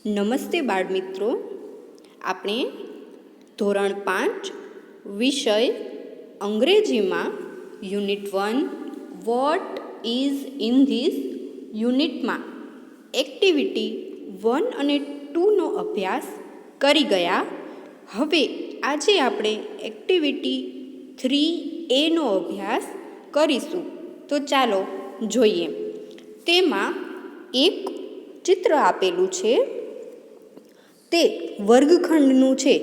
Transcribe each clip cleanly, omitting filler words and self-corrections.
નમસ્તે બાળમિત્રો, આપણે ધોરણ 5 વિષય અંગ્રેજીમાં unit 1 what is in this યુનિટમાં એક્ટિવિટી 1 અને 2નો અભ્યાસ કરી ગયા. હવે આજે આપણે એક્ટિવિટી 3A નો અભ્યાસ કરીશું. તો ચાલો જોઈએ. તેમાં એક ચિત્ર આપેલું છે, તે વર્ગખંડનું છે.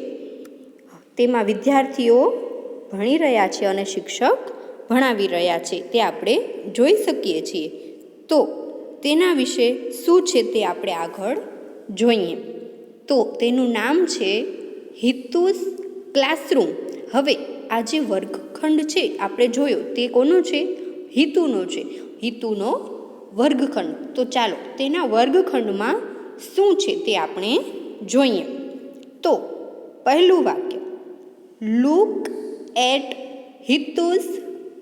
તેમાં વિદ્યાર્થીઓ ભણી રહ્યા છે અને શિક્ષક ભણાવી રહ્યા છે, તે આપણે જોઈ શકીએ છીએ. તો તેના વિશે શું છે તે આપણે આગળ જોઈએ. તો તેનું નામ છે હિતુસ ક્લાસરૂમ. હવે આ જે વર્ગખંડ છે આપણે જોયો તે કોનો છે? હિતુનો છે. હિતુનો વર્ગખંડ. તો ચાલો તેના વર્ગખંડમાં શું છે તે આપણે જોઈએ. તો પહેલું વાક્ય, look at Hitu's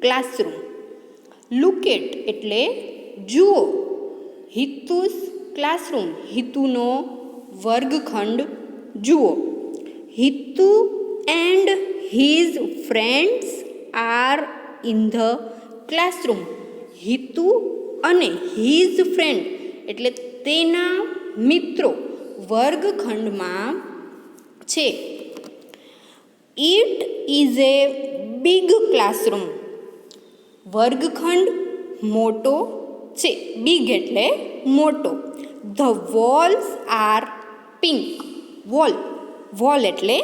classroom. Look at એટલે જુઓ. હિતુસ ક્લાસરૂમ, હિતુનો વર્ગખંડ જુઓ. Hitu and his friends are in the classroom. Hitu અને હિઝ ફ્રેન્ડ એટલે તેના મિત્રો વર્ગખંડમાં છે. It is a big classroom. વર્ગખંડ મોટો છે. બિગ એટલે મોટો. The walls are pink. Wall એટલે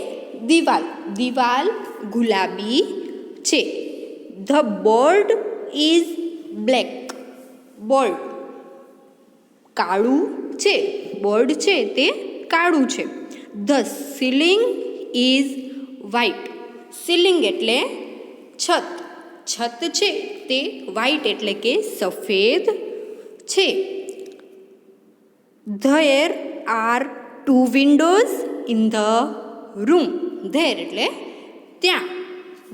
દિવાલ. દિવાલ ગુલાબી છે. The board is black. Board કાળું છે. બોર્ડ છે તે કાળું છે. The ceiling is white. Ceiling એટલે છત. છત છે તે વ્હાઇટ એટલે કે સફેદ છે. There R 2 Windows in the room. There એટલે ત્યાં.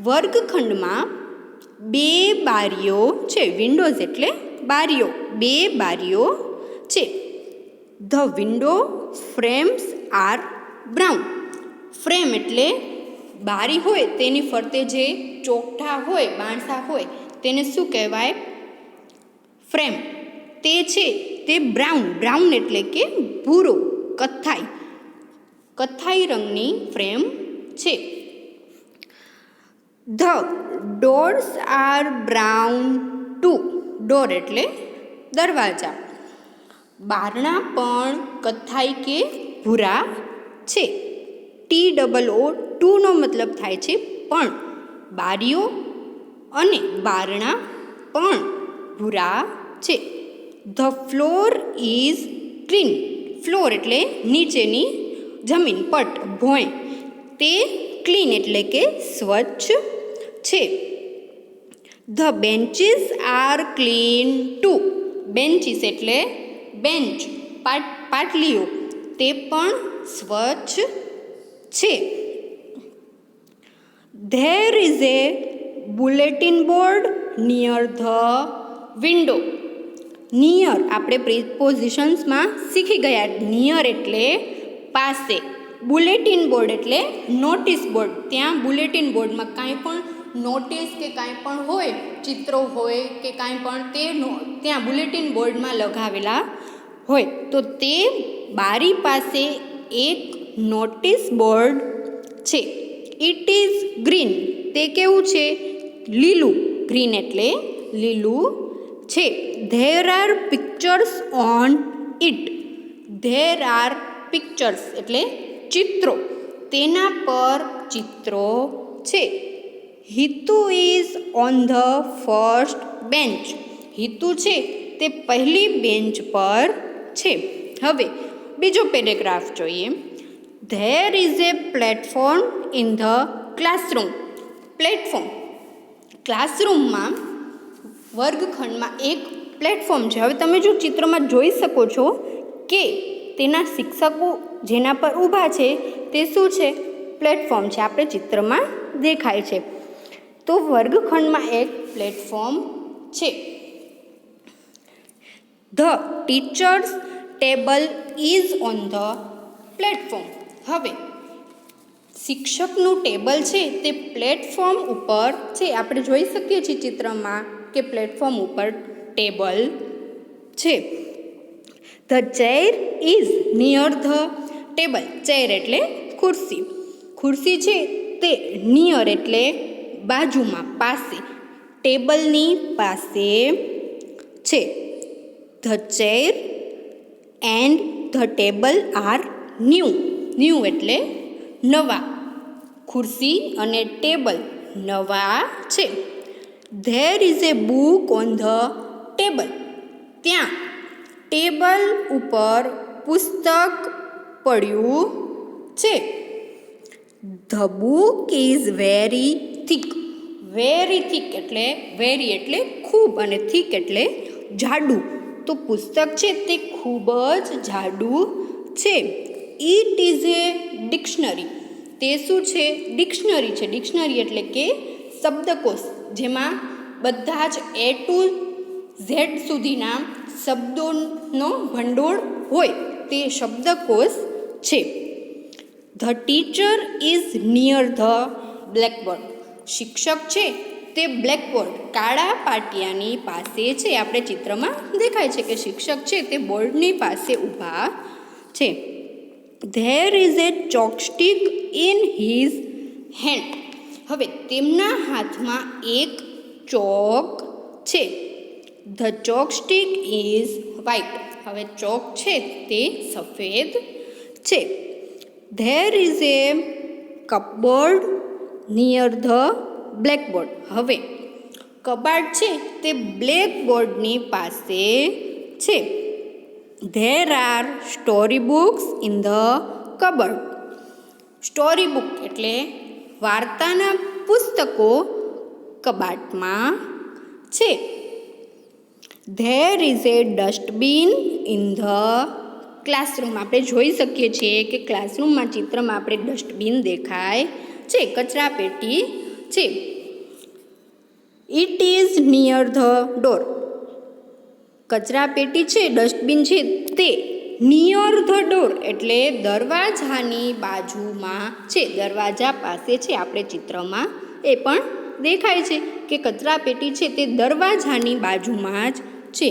વર્ગખંડમાં 2 બારીઓ છે. વિન્ડોઝ એટલે બારીઓ. 2 બારીઓ છે. The window frames are brown. Frame એટલે બારી હોય તેની ફરતે જે ચોકઠા હોય, બાંસા હોય, તેને શું કહેવાય? ફ્રેમ. તે છે તે બ્રાઉન. બ્રાઉન એટલે કે ભૂરો, કથ્થાઈ. કથ્થાઈ રંગની ફ્રેમ છે. The doors are brown too. Door એટલે દરવાજા. બારણા પણ કથ્થાઈ કે ભૂરા છે. TOO 2નો મતલબ થાય છે પણ. બારીઓ અને બારણા પણ ભૂરા છે. The floor is clean. Floor એટલે નીચેની જમીન, પટ, ભોંય. તે ક્લીન એટલે કે સ્વચ્છ છે. The benches are clean too. Benches એટલે બેન્ચ, પાટલીઓ. તે પણ સ્વચ્છ છે. There is a bulletin board near the window. Near આપણે પ્રિપોઝિશન્સમાં શીખી ગયા. નિયર એટલે પાસે. બુલેટિન બોર્ડ એટલે નોટિસ બોર્ડ. ત્યાં બુલેટિન બોર્ડમાં કાંઈ પણ નોટિસ કે કાંઈ પણ હોય, ચિત્રો હોય કે કાંઈ પણ, તે ત્યાં બુલેટિન બોર્ડમાં લગાવેલા હોય. તો તે બારી પાસે એક નોટિસ બોર્ડ છે. It is green. તે કેવું છે? લીલું. ગ્રીન એટલે લીલું છે. There R pictures on it. There are pictures એટલે ચિત્રો. તેના પર ચિત્રો છે. Hitu is on the first bench. Hitu છે તે પહેલી બેન્ચ પર છે. હવે બીજો પેરેગ્રાફ જોઈએ. There is a platform in the classroom. Platform. ક્લાસરૂમમાં વર્ગખંડમાં એક પ્લેટફોર્મ છે. હવે તમે જો ચિત્રમાં જોઈ શકો છો કે તેના શિક્ષકો જેના પર ઊભા છે તે શું છે? પ્લેટફોર્મ છે. આપણે ચિત્રમાં દેખાય છે. તો વર્ગખંડમાં એક પ્લેટફોર્મ છે. The teachers table is on the platform. હવે શિક્ષકનું ટેબલ છે તે પ્લેટફોર્મ ઉપર છે. આપણે જોઈ શકીએ છીએ ચિત્રમાં કે પ્લેટફોર્મ ઉપર ટેબલ છે. The chair is near the table. Chair એટલે ખુરશી. ખુરશી છે તે નિયર એટલે બાજુમાં, પાસે, ટેબલની પાસે છે. The chair and the table are new. New એટલે નવા. ખુરશી અને ટેબલ નવા છે. There is a book on the table. ત્યાં ટેબલ ઉપર પુસ્તક પડ્યું છે. The book is very thick. Very thick એટલે વેરી એટલે ખૂબ અને થીક એટલે જાડું. તો પુસ્તક છે તે ખૂબ જ જાડું છે. It is A dictionary. તે શું છે? ડિક્શનરી છે. ડિક્શનરી એટલે કે શબ્દકોશ, જેમાં બધા જ A to Z સુધીના શબ્દોનો ભંડોળ હોય તે શબ્દકોશ છે. The teacher is near the blackboard. શિક્ષક છે તે બ્લેકબોર્ડ કાળા પાટિયાની પાસે છે. આપણે ચિત્રમાં દેખાય છે કે શિક્ષક છે તે બોર્ડની પાસે ઊભા છે. There is a chalkstick in his hand. હવે તેમના હાથમાં એક ચોક છે. The chalkstick is white. હવે ચોક છે તે સફેદ છે. There is a cupboard near the blackboard. હવે કબાટ છે તે બ્લેકબોર્ડની પાસે છે. There are story books in the cupboard. Story book એટલે વાર્તાના પુસ્તકો કબાટમાં છે. There is a dustbin in the classroom. આપણે જોઈ શકીએ છીએ કે ક્લાસરૂમમાં ચિત્રમાં આપણે ડસ્ટબિન દેખાય છે, કચરા પેટી છે. It is near the door. કચરા પેટી છે, ડસ્ટબિન છે તે નિયર ધ ડોર એટલે દરવાજાની બાજુમાં છે, દરવાજા પાસે છે. આપણે ચિત્રમાં એ પણ દેખાય છે કે કચરા પેટી છે તે દરવાજાની બાજુમાં જ છે.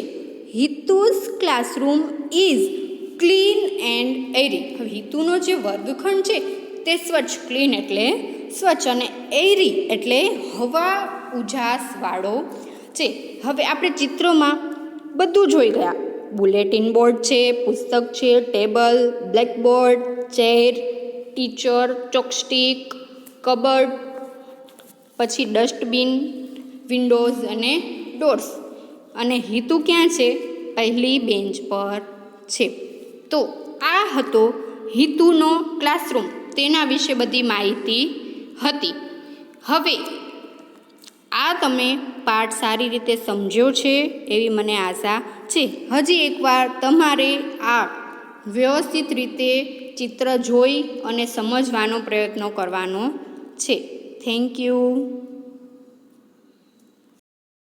હિતુઝ ક્લાસરૂમ ઇઝ ક્લીન એન્ડ એરી. હવે હિતુનો જે વર્ગખંડ છે તે સ્વચ્છ, ક્લીન એટલે સ્વચ્છ અને એરી એટલે હવા ઉજાસવાળો છે. હવે આપણે ચિત્રોમાં બધું જોઈ ગયા. બુલેટિન બોર્ડ છે, પુસ્તક છે, table, blackboard, chair, teacher, chalkstick, cupboard, પછી ડસ્ટબિન, વિન્ડોઝ અને ડોર્સ. અને હિતુ ક્યાં છે? પહેલી બેન્ચ પર છે. તો આ હતો હિતુનો ક્લાસરૂમ. તેના વિશે બધી માહિતી હતી. હવે આ તમે પાઠ સારી રીતે સમજ્યો છે એવી મને આશા છે. હજી એકવાર તમારે આ વ્યવસ્થિત રીતે ચિત્ર જોઈ અને સમજવાનો પ્રયત્ન કરવાનો છે. Thank you.